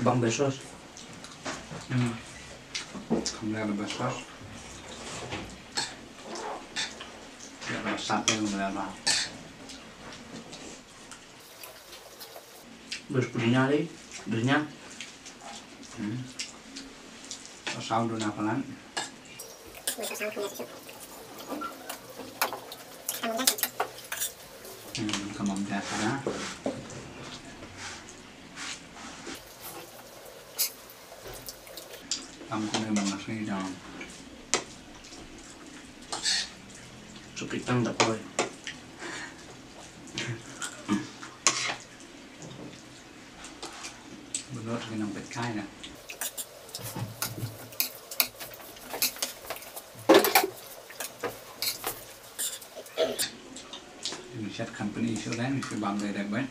băng bê sốt không ra là bê sốt là sạch lên là vào berpunya đi được nhá có sau đồ nào phải lắm cầm mầm ra thôi đó cầm con này bằng là suy đòn chụp cái tăng đập thôi bên đó cái nòng bệt cay nè mình set company số đấy mình phải bằng về đẹp đấy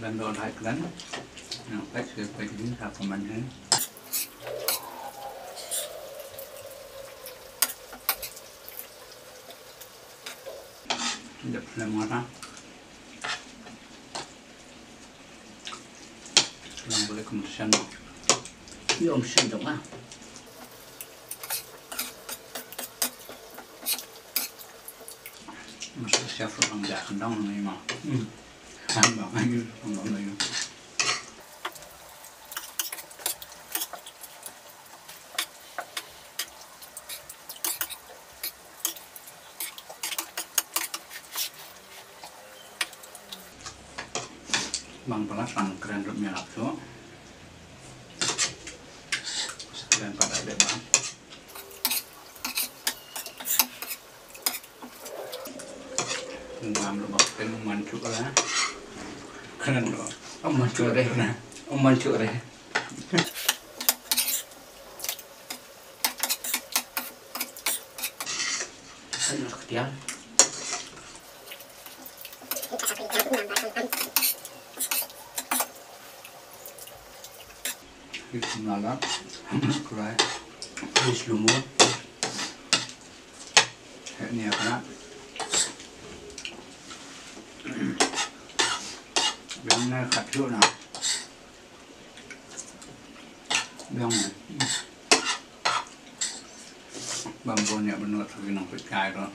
lần đầu lại lần nào cách sẽ phải dính thảo của mình hết đập lên ngọt đó làm boleh kemudian cái ông xin đúng à masuk chef orang dah kendang ni mah ăn bảo anh không bảo người bang pelas bang keren rupanya lapso sekalian pada ada bang làm được một cái món chua lá keren rồi ông mần chua đây nè ông mần chua đây thân nó kẹo cái nào đó rồi đi xuống mua hẹn nhiều đó bên khát chỗ nào bên này bằng bồn nhẹ bên nội thì nó phải cài rồi